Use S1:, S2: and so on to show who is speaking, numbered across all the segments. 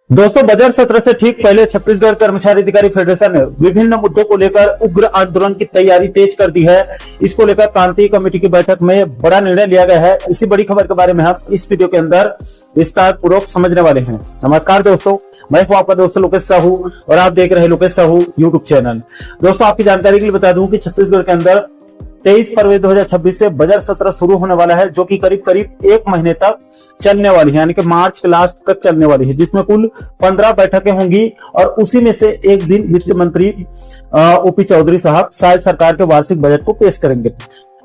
S1: दोस्तों, बजट सत्र से ठीक पहले छत्तीसगढ़ कर्मचारी अधिकारी फेडरेशन ने विभिन्न मुद्दों को लेकर उग्र आंदोलन की तैयारी तेज कर दी है। इसको लेकर प्रांतीय कमेटी की बैठक में बड़ा निर्णय लिया गया है। इसी बड़ी खबर के बारे में हम इस वीडियो के अंदर विस्तार पूर्वक समझने वाले हैं। नमस्कार दोस्तों, मैं हूं आपका दोस्त लोकेश साहू और आप देख रहे हैं लोकेश साहू यूट्यूब चैनल। दोस्तों, आपकी जानकारी के लिए बता दूं कि छत्तीसगढ़ के अंदर 23 फरवरी 2026 से बजट सत्र शुरू होने वाला है, जो कि करीब करीब एक महीने तक चलने वाली है, यानी कि मार्च के लास्ट तक चलने वाली है, जिसमें कुल 15 बैठकें होंगी और उसी में से एक दिन वित्त मंत्री ओपी चौधरी साहब शायद सरकार के वार्षिक बजट को पेश करेंगे।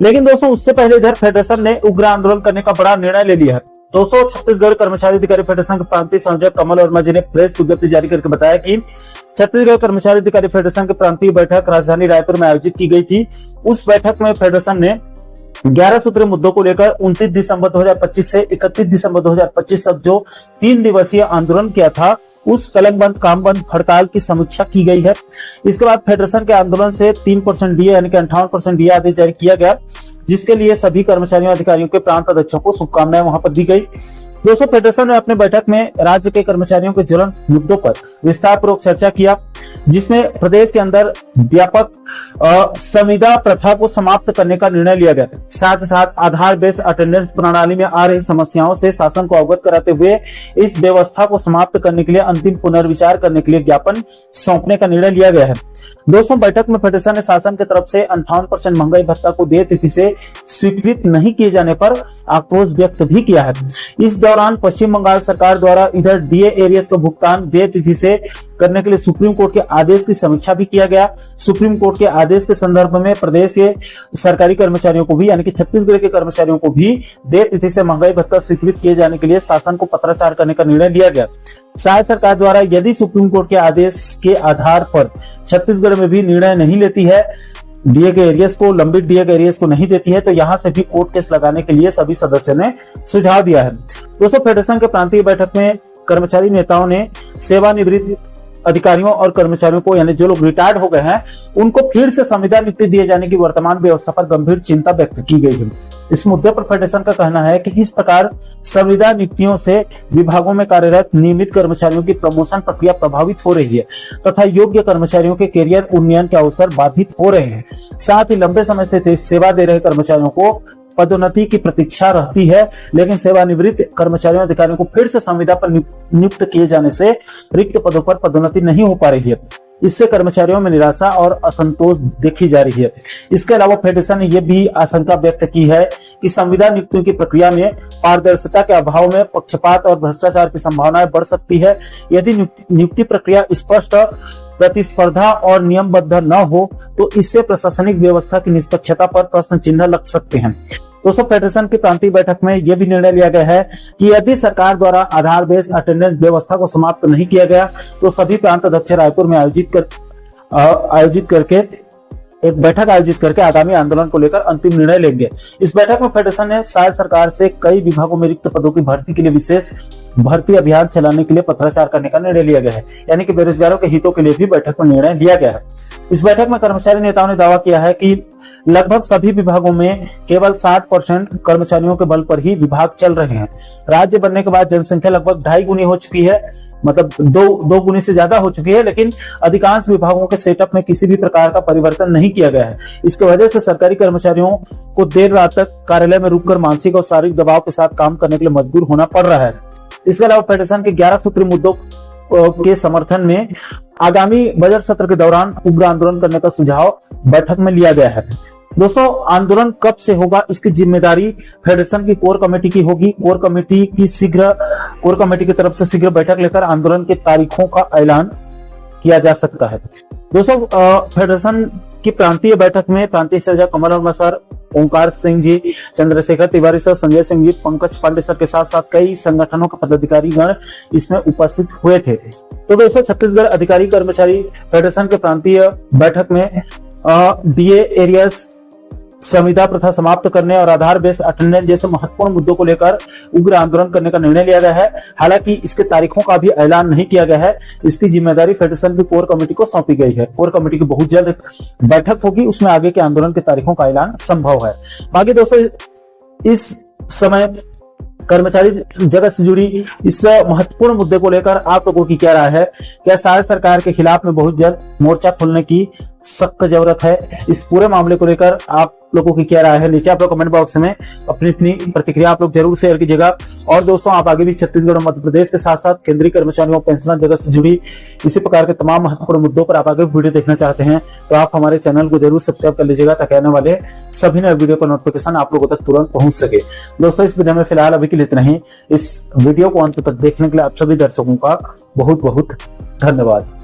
S1: लेकिन दोस्तों, उससे पहले इधर फेडरेशन ने उग्र आंदोलन करने का बड़ा निर्णय ले लिया है। दोस्तों, छत्तीसगढ़ कर्मचारी अधिकारी फेडरेशन के प्रांतीय संयोजक कमल वर्मा जी ने प्रेस विज्ञप्ति जारी करके बताया कि छत्तीसगढ़ कर्मचारी अधिकारी फेडरेशन की प्रांतीय बैठक राजधानी रायपुर में आयोजित की गई थी। उस बैठक में फेडरेशन ने 11 सूत्रीय मुद्दों को लेकर 29 दिसंबर 2025 से 31 दिसंबर 2025 तक जो 3 दिवसीय आंदोलन किया था, उस कलम बंद काम बंद हड़ताल की समीक्षा की गई है। इसके बाद फेडरेशन के आंदोलन से 3% डीए यानी कि 58% डीए आदेश जारी किया गया, जिसके लिए सभी कर्मचारियों अधिकारियों के प्रांत अध्यक्षों को शुभकामनाएं वहां पर दी गई। दोस्तों, फेडरेशन ने अपने बैठक में राज्य के कर्मचारियों के ज्वलंत मुद्दों पर विस्तार पूर्वक चर्चा किया, जिसमें प्रदेश के अंदर व्यापक संविदा प्रथा को समाप्त करने का निर्णय लिया गया। साथ ही साथ आधार बेस्ड अटेंडेंस प्रणाली में आ रही समस्याओं से शासन को अवगत कराते हुए इस व्यवस्था को समाप्त करने के लिए अंतिम पुनर्विचार करने के लिए ज्ञापन सौंपने का निर्णय लिया गया है। दोस्तों, बैठक में फेडरेशन ने शासन की तरफ से 58% महंगाई भत्ता को देय तिथि से स्वीकृत नहीं किए जाने पर आक्रोश व्यक्त भी किया है। इस दौरान पश्चिम बंगाल सरकार द्वारा इधर डीए एरियर्स का भुगतान देय तिथि से करने के लिए सुप्रीम कोर्ट के आदेश की समीक्षा भी किया गया। सुप्रीम कोर्ट के आदेश के संदर्भ में प्रदेश के सरकारी कर्मचारियों को भी यानी कि छत्तीसगढ़ के कर्मचारियों को भी देय तिथि से महंगाई भत्ता स्वीकृत किए जाने के लिए शासन को पत्राचार करने का निर्णय लिया गया। शायद सरकार द्वारा यदि सुप्रीम कोर्ट के आदेश के आधार पर छत्तीसगढ़ में भी निर्णय नहीं लेती है, डीए के एरियर्स को लंबित डीए के एरियर्स को नहीं देती है, तो यहां से भी कोर्ट केस लगाने के लिए सभी सदस्यों ने सुझाव दिया है। दोस्तों, फेडरेशन के प्रांतीय बैठक में कर्मचारी नेताओं ने सेवानिवृत्त अधिकारियों और कर्मचारियों को यानी जो लोग रिटायर्ड हो गए हैं, उनको फिर से संविदा नियुक्ति दिए जाने की वर्तमान व्यवस्था पर गंभीर चिंता व्यक्त की गई है। इस मुद्दे पर फेडरेशन का कहना है कि इस प्रकार संविदा नियुक्तियों से विभागों में कार्यरत नियमित कर्मचारियों की प्रमोशन प्रक्रिया प्रभावित हो रही है तथा योग्य कर्मचारियों के कैरियर उन्नयन के अवसर बाधित हो रहे हैं। साथ ही लंबे समय से सेवा दे रहे कर्मचारियों को पदोन्नति की प्रतीक्षा रहती है, लेकिन सेवानिवृत्त कर्मचारियों अधिकारियों को फिर से संविदा पर नियुक्त किए जाने से रिक्त पदों पर पदोन्नति नहीं हो पा रही है। इससे कर्मचारियों में निराशा और असंतोष देखी जा रही है। इसके अलावा फेडरेशन ने यह भी आशंका व्यक्त की है कि संविदा नियुक्तियों की प्रक्रिया में पारदर्शिता के अभाव में पक्षपात और भ्रष्टाचार की संभावनाएं बढ़ सकती है। यदि नियुक्ति प्रक्रिया स्पष्ट, प्रतिस्पर्धा और नियमबद्ध न हो तो इससे प्रशासनिक व्यवस्था की निष्पक्षता पर प्रश्न चिन्ह लग सकते हैं। दोस्तों, फेडरेशन की प्रांतीय बैठक में यह भी निर्णय लिया गया है कि यदि सरकार द्वारा आधार बेस्ड अटेंडेंस व्यवस्था को समाप्त नहीं किया गया तो सभी प्रांत अध्यक्ष रायपुर में आयोजित करके एक बैठक आयोजित करके आगामी आंदोलन को लेकर अंतिम निर्णय लेंगे। इस बैठक में फेडरेशन ने शायद सरकार से कई विभागों में रिक्त पदों की भर्ती के लिए विशेष भर्ती अभियान चलाने के लिए पत्राचार करने का निर्णय लिया गया है, यानी कि बेरोजगारों के हितों के लिए भी बैठक में निर्णय लिया गया है। इस बैठक में कर्मचारी नेताओं ने दावा किया है कि लगभग सभी विभागों में केवल 60% कर्मचारियों के बल पर ही विभाग चल रहे हैं। राज्य बनने के बाद जनसंख्या लगभग 2.5 गुनी हो चुकी है, मतलब दो गुनी से ज्यादा हो चुकी है, लेकिन अधिकांश विभागों के सेटअप में किसी भी प्रकार का परिवर्तन नहीं किया गया है। इसकी वजह से सरकारी कर्मचारियों को देर रात तक कार्यालय में रुककर मानसिक और शारीरिक दबाव के साथ काम करने के लिए मजबूर होना पड़ रहा है। इसके अलावा फेडरेशन के 11 सूत्री मुद्दों के समर्थन में आगामी बजट सत्र के दौरान उग्र आंदोलन करने का सुझाव बैठक में लिया गया है। दोस्तों, आंदोलन कब से होगा, इसकी जिम्मेदारी फेडरेशन की कोर कमेटी की होगी। कोर कमेटी की तरफ से शीघ्र बैठक लेकर आंदोलन की तारीखों का ऐलान किया जा सकता है। दोस्तों, फेडरेशन की प्रांतीय बैठक में प्रांतीय संयोजक कमल वर्मा सर, ओंकार सिंह जी, चंद्रशेखर तिवारी सर, संजय सिंह जी, पंकज पांडे सर के साथ साथ कई संगठनों के पदाधिकारी गण इसमें उपस्थित हुए थे। तो दोस्तों, छत्तीसगढ़ अधिकारी कर्मचारी फेडरेशन के प्रांतीय बैठक में डीए एरियर्स, संविदा प्रथा समाप्त करने और आधार बेस्ड अटेंडेंस जैसे महत्वपूर्ण मुद्दों को लेकर उग्र आंदोलन करने का निर्णय लिया गया है। हालांकि इसके तारीखों का भी ऐलान नहीं किया गया है। इसकी जिम्मेदारी फेडरेशन की कोर कमेटी को सौंपी गई है। कोर कमेटी की बहुत जल्द बैठक होगी, उसमें आगे के आंदोलन की तारीखों का ऐलान संभव है। बाकी दोस्तों, इस समय कर्मचारी जगत से जुड़ी इस महत्वपूर्ण मुद्दे को लेकर आप लोगों की क्या राय है? क्या सारे सरकार के खिलाफ में बहुत जल्द मोर्चा खोलने की सख्त जरूरत है? इस पूरे मामले को लेकर आप लोगों की क्या राय है? नीचे आप लोग कमेंट बॉक्स में अपनी अपनी प्रतिक्रिया आप लोग जरूर शेयर कीजिएगा। और दोस्तों, आप आगे भी छत्तीसगढ़ और मध्य प्रदेश के साथ साथ केंद्रीय कर्मचारियों पेंशनर जगत से जुड़ी इसी प्रकार के तमाम महत्वपूर्ण मुद्दों पर आप आगे वीडियो देखना चाहते हैं तो आप हमारे चैनल को जरूर सब्सक्राइब कर लीजिएगा, ताकि आने वाले सभी नए वीडियो का नोटिफिकेशन आप लोगों तक तुरंत पहुंच सके। दोस्तों, इस वीडियो में फिलहाल अभी के लिए इतना ही। इस वीडियो को अंत तक देखने के लिए आप सभी दर्शकों का बहुत बहुत धन्यवाद।